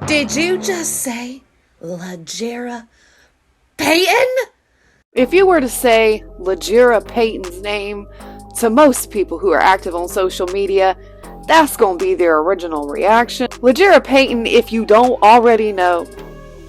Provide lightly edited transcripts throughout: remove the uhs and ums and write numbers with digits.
Did you just say LaJera Payton? If you were to say LaJera Payton's name to most people who are active on social media, that's gonna be their original reaction. LaJera Payton, if you don't already know,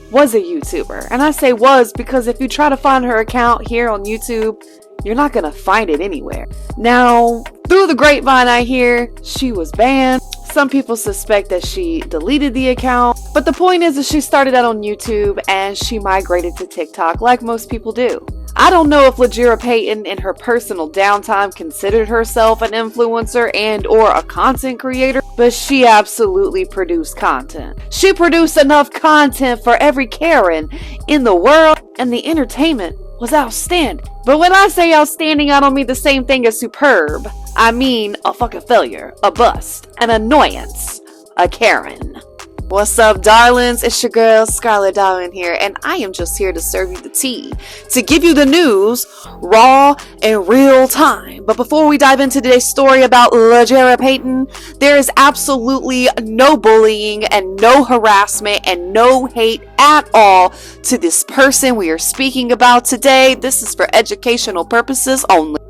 was a YouTuber. And I say was because if you try to find her account here on YouTube, you're not gonna find it anywhere. Now, through the grapevine I hear, she was banned. Some people suspect that she deleted the account. But the point is that she started out on YouTube and she migrated to TikTok like most people do. I don't know if LaJera Payton in her personal downtime considered herself an influencer and or a content creator, but she absolutely produced content. She produced enough content for every Karen in the world, and the entertainment was outstanding. But when I say outstanding, I don't mean the same thing as superb. I mean a fucking failure, a bust, an annoyance, a Karen. What's up, darlings? It's your girl, Scarlett Darwin here, and I am just here to serve you the tea, to give you the news, raw and real time. But before we dive into today's story about LaJera Payton, there is absolutely no bullying and no harassment and no hate at all to this person we are speaking about today. This is for educational purposes only.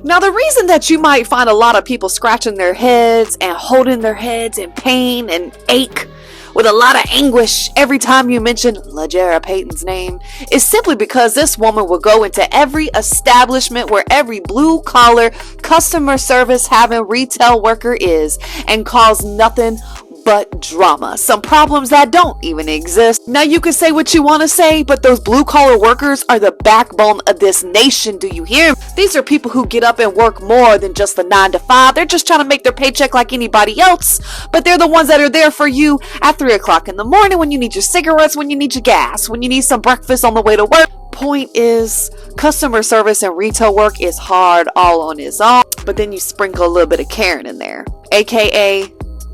Now, the reason that you might find a lot of people scratching their heads and holding their heads in pain and ache with a lot of anguish every time you mention LaJera Payton's name is simply because this woman will go into every establishment where every blue collar customer service having retail worker is and cause nothing but drama. Some problems that don't even exist. Now, you can say what you want to say, but those blue collar workers are the backbone of this nation. Do you hear me? These are people who get up and work more than just the 9 to 5. They're just trying to make their paycheck like anybody else, but they're the ones that are there for you at 3 o'clock in the morning when you need your cigarettes, when you need your gas, when you need some breakfast on the way to work. Point is, customer service and retail work is hard all on its own, but then you sprinkle a little bit of Karen in there, aka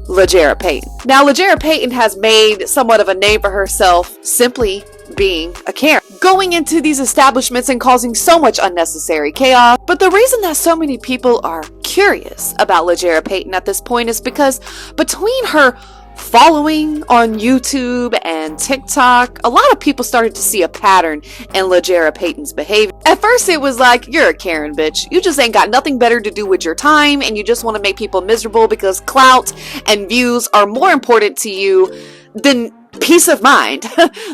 LaJera Payton. Now, LaJera Payton has made somewhat of a name for herself simply being a Karen, going into these establishments and causing so much unnecessary chaos. But the reason that so many people are curious about LaJera Payton at this point is because between her following on YouTube and TikTok, a lot of people started to see a pattern in LaJera Payton's behavior. At first it was like, you're a Karen, bitch. You just ain't got nothing better to do with your time and you just want to make people miserable because clout and views are more important to you than peace of mind,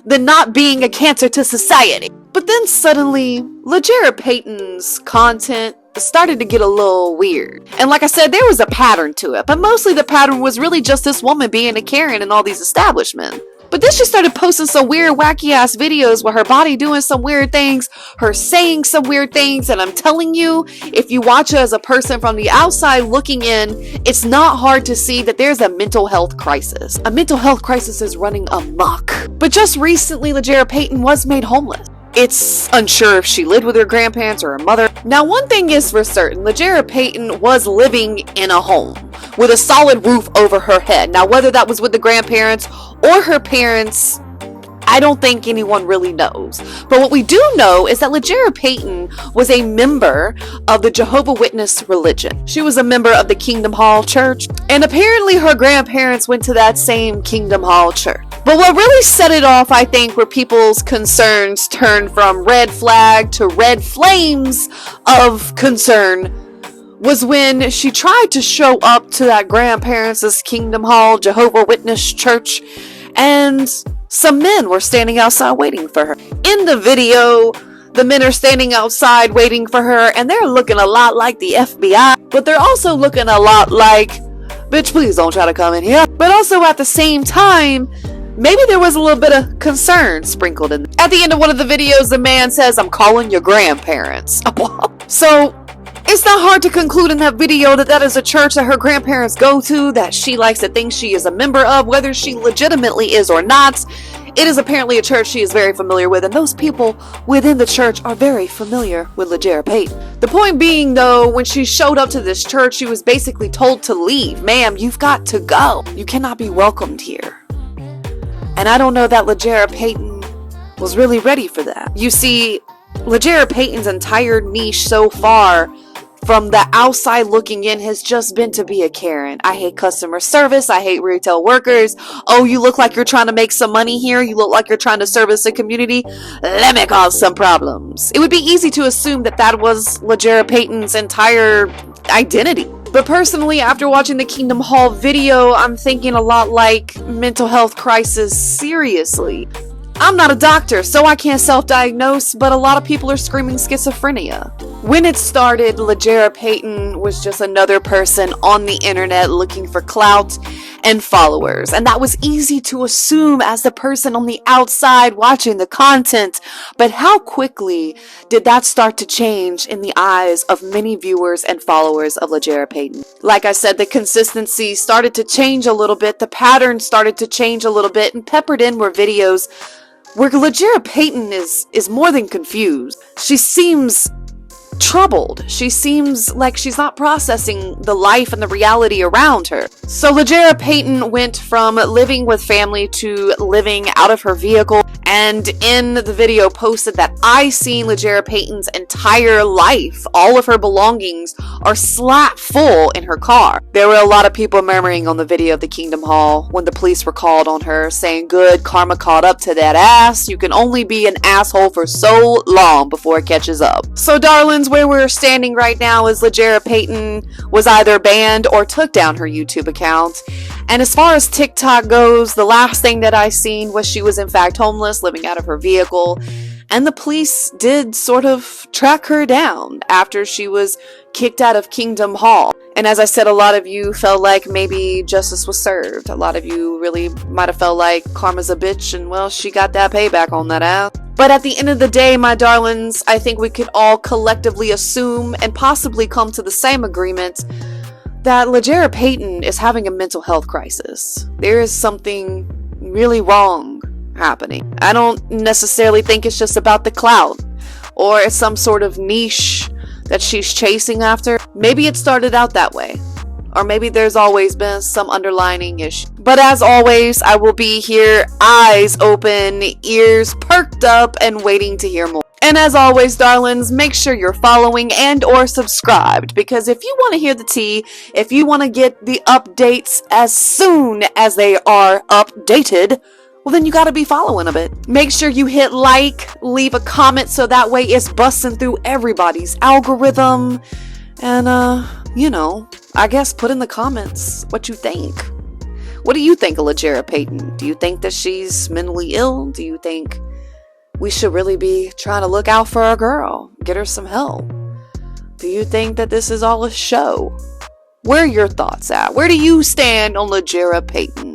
than not being a cancer to society. But then suddenly, LaJera Payton's content started to get a little weird. And like I said, there was a pattern to it, but mostly the pattern was really just this woman being a Karen in all these establishments. But then she started posting some weird, wacky ass videos with her body doing some weird things, her saying some weird things, and I'm telling you, if you watch her as a person from the outside looking in, it's not hard to see that there's a mental health crisis. A mental health crisis is running amok. But just recently, LaJera Payton was made homeless. It's unsure if she lived with her grandparents or her mother. Now, one thing is for certain, LaJera Payton was living in a home with a solid roof over her head. Now, whether that was with the grandparents or her parents, I don't think anyone really knows. But what we do know is that LaJera Payton was a member of the Jehovah's Witness religion. She was a member of the Kingdom Hall Church, and apparently her grandparents went to that same Kingdom Hall Church. But what really set it off, I think, were people's concerns turned from red flag to red flames of concern was when she tried to show up to that grandparents' Kingdom Hall Jehovah's Witness church, and some men were standing outside waiting for her. In the video, the men are standing outside waiting for her, and they're looking a lot like the FBI, but they're also looking a lot like, bitch, please don't try to come in here. But also at the same time, maybe there was a little bit of concern sprinkled in. At the end of one of the videos, the man says, "I'm calling your grandparents." So it's not hard to conclude in that video that that is a church that her grandparents go to, that she likes to think she is a member of, whether she legitimately is or not. It is apparently a church she is very familiar with, and those people within the church are very familiar with LaJera Payton. The point being, though, when she showed up to this church, she was basically told to leave. Ma'am, you've got to go. You cannot be welcomed here. And I don't know that LaJera Payton was really ready for that. You see, LaJera Payton's entire niche so far from the outside looking in has just been to be a Karen. I hate customer service. I hate retail workers. Oh, you look like you're trying to make some money here. You look like you're trying to service the community. Let me cause some problems. It would be easy to assume that that was LaJera Payton's entire identity. But personally, after watching the Kingdom Hall video, I'm thinking a lot like mental health crisis seriously. I'm not a doctor, so I can't self-diagnose, but a lot of people are screaming schizophrenia. When it started, LaJera Payton was just another person on the internet looking for clout and followers, and that was easy to assume as the person on the outside watching the content. But how quickly did that start to change in the eyes of many viewers and followers of LaJera Payton? Like I said, the consistency started to change a little bit, the pattern started to change a little bit, and peppered in were videos where LaJera Payton is more than confused. She seems troubled. She seems like she's not processing the life and the reality around her. So LaJera Payton went from living with family to living out of her vehicle, and in the video posted that I seen LaJera Payton's entire life. All of her belongings are slap full in her car. There were a lot of people murmuring on the video of the Kingdom Hall when the police were called on her, saying, "Good, karma caught up to that ass. You can only be an asshole for so long before it catches up." So darlings, where we're standing right now is LaJera Payton was either banned or took down her YouTube account. And as far as TikTok goes, the last thing that I seen was she was in fact homeless, living out of her vehicle. And the police did sort of track her down after she was kicked out of Kingdom Hall. And as I said, a lot of you felt like maybe justice was served. A lot of you really might have felt like karma's a bitch and, well, she got that payback on that ass. But at the end of the day, my darlings, I think we could all collectively assume and possibly come to the same agreement that LaJera Payton is having a mental health crisis. There is something really wrong happening. I don't necessarily think it's just about the clout or it's some sort of niche that she's chasing after. Maybe it started out that way. Or maybe there's always been some underlying issue. But as always, I will be here, eyes open, ears perked up, and waiting to hear more. And as always, darlings, make sure you're following and or subscribed, because if you want to hear the tea, if you want to get the updates as soon as they are updated, well then you gotta be following a bit. Make sure you hit like, leave a comment so that way it's busting through everybody's algorithm. And you know, I guess put in the comments what you think. What do you think of LaJera Payton? Do you think that she's mentally ill? Do you think we should really be trying to look out for our girl? Get her some help? Do you think that this is all a show? Where are your thoughts at? Where do you stand on LaJera Payton?